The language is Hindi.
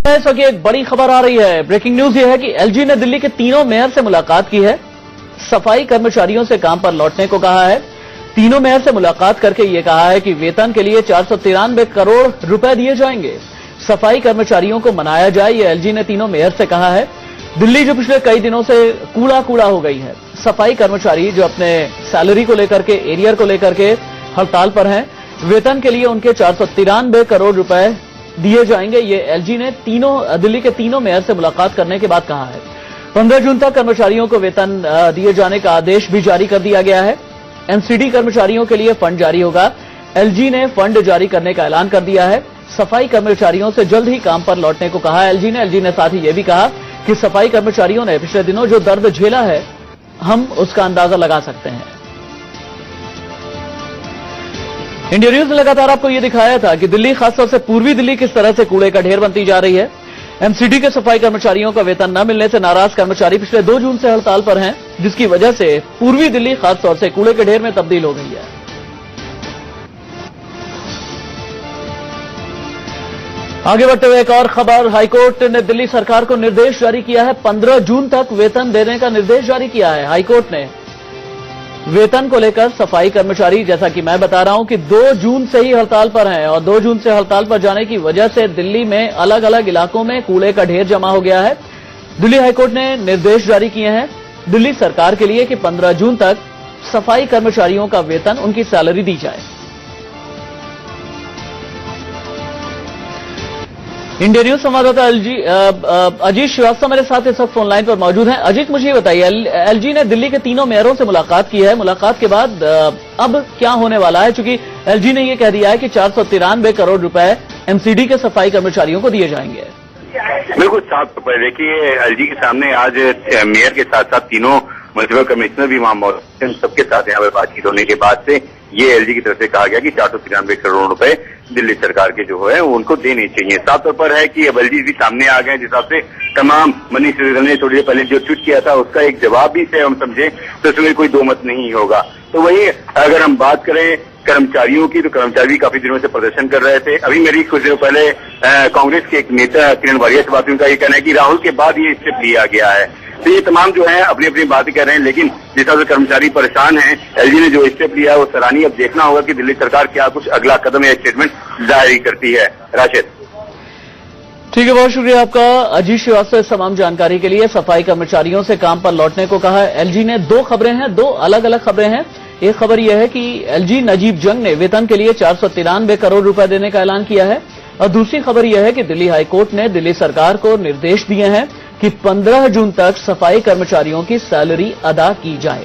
इस वक्त एक बड़ी खबर आ रही है। ब्रेकिंग न्यूज यह है कि एलजी ने दिल्ली के तीनों मेयर से मुलाकात की है। सफाई कर्मचारियों से काम पर लौटने को कहा है। तीनों मेयर से मुलाकात करके यह कहा है कि वेतन के लिए 493 करोड़ रुपए दिए जाएंगे। सफाई कर्मचारियों को मनाया जाए, यह एलजी ने तीनों मेयर से कहा है। दिल्ली जो पिछले कई दिनों से कूड़ा हो गई है। सफाई कर्मचारी जो अपने सैलरी को लेकर के, एरियर को लेकर के हड़ताल पर हैं, वेतन के लिए उनके 493 करोड़ रुपए दिए जाएंगे। ये एलजी ने दिल्ली के तीनों मेयर से मुलाकात करने के बाद कहा है। 15 जून तक कर्मचारियों को वेतन दिए जाने का आदेश भी जारी कर दिया गया है। एमसीडी कर्मचारियों के लिए फंड जारी होगा। एलजी ने फंड जारी करने का ऐलान कर दिया है। सफाई कर्मचारियों से जल्द ही काम पर लौटने को कहा है एलजी ने साथ ही यह भी कहा कि सफाई कर्मचारियों ने पिछले दिनों जो दर्द झेला है, हम उसका अंदाजा लगा सकते हैं। इंडिया न्यूज ने लगातार आपको यह दिखाया था कि दिल्ली, खासतौर से पूर्वी दिल्ली, किस तरह से कूड़े का ढेर बनती जा रही है। एमसीडी के सफाई कर्मचारियों का वेतन न मिलने से नाराज कर्मचारी पिछले 2 जून से हड़ताल पर हैं, जिसकी वजह से पूर्वी दिल्ली खासतौर से कूड़े के ढेर में तब्दील हो गई है। आगे बढ़ते हुए एक और खबर, हाईकोर्ट ने दिल्ली सरकार को निर्देश जारी किया है। 15 जून तक वेतन देने का निर्देश जारी किया है हाईकोर्ट ने। वेतन को लेकर सफाई कर्मचारी, जैसा कि मैं बता रहा हूं कि 2 जून से ही हड़ताल पर हैं और 2 जून से हड़ताल पर जाने की वजह से दिल्ली में अलग अलग इलाकों में कूड़े का ढेर जमा हो गया है। दिल्ली हाईकोर्ट ने निर्देश जारी किए हैं दिल्ली सरकार के लिए कि 15 जून तक सफाई कर्मचारियों का वेतन, उनकी सैलरी दी जाए। इंडिया न्यूज संवाददाता अजीत श्रीवास्तव मेरे साथ इस वक्त फोनलाइन पर मौजूद हैं। अजीत, मुझे ये बताइए, एलजी ने दिल्ली के तीनों मेयरों से मुलाकात की है। मुलाकात के बाद अब क्या होने वाला है? चूंकि एलजी ने ये कह दिया है कि 493 करोड़ रुपए एमसीडी के सफाई कर्मचारियों को दिए जाएंगे। बिल्कुल साफ तौर पर देखिए, एलजी के सामने आज मेयर के साथ साथ तीनों म्युनिसिपल कमिश्नर भी वहां मौजूद हैं। सबके साथ यहाँ पर बातचीत होने के बाद से ये एलजी की तरफ से कहा गया कि 493 करोड़ रुपए दिल्ली सरकार के जो है उनको देने चाहिए। साफ तौर पर है कि अब एलजी भी सामने आ गए, जिस हिसाब से तमाम मनीष सिसोदिया ने थोड़ी देर पहले जो ट्वीट किया था उसका एक जवाब भी से हम समझे तो इसमें कोई दो मत नहीं होगा। तो वही अगर हम बात करें कर्मचारियों की, तो कर्मचारी काफी दिनों से प्रदर्शन कर रहे थे। अभी मेरी कुछ दिनों पहले कांग्रेस के एक नेता किरण वारिया से बात हुई, उनका ये कहना है कि राहुल के बाद ये स्टेप लिया गया है। तो ये तमाम जो है अपनी अपनी बातें कर रहे हैं, लेकिन जिस तरह से कर्मचारी परेशान हैं, एलजी ने जो स्टेप लिया है वो सराहनीय। अब देखना होगा कि दिल्ली सरकार क्या कुछ अगला कदम या स्टेटमेंट जारी करती है। राशिद, ठीक है, बहुत शुक्रिया आपका अजीत श्रीवास्तव इस तमाम जानकारी के लिए। सफाई कर्मचारियों से काम पर लौटने को कहा है एलजी ने। 2 खबरें हैं, 2 अलग अलग खबरें हैं। एक खबर यह है कि एलजी नजीब जंग ने वेतन के लिए 493 करोड़ रुपए देने का ऐलान किया है और दूसरी खबर यह है कि दिल्ली हाईकोर्ट ने दिल्ली सरकार को निर्देश दिए हैं कि 15 जून तक सफाई कर्मचारियों की सैलरी अदा की जाए।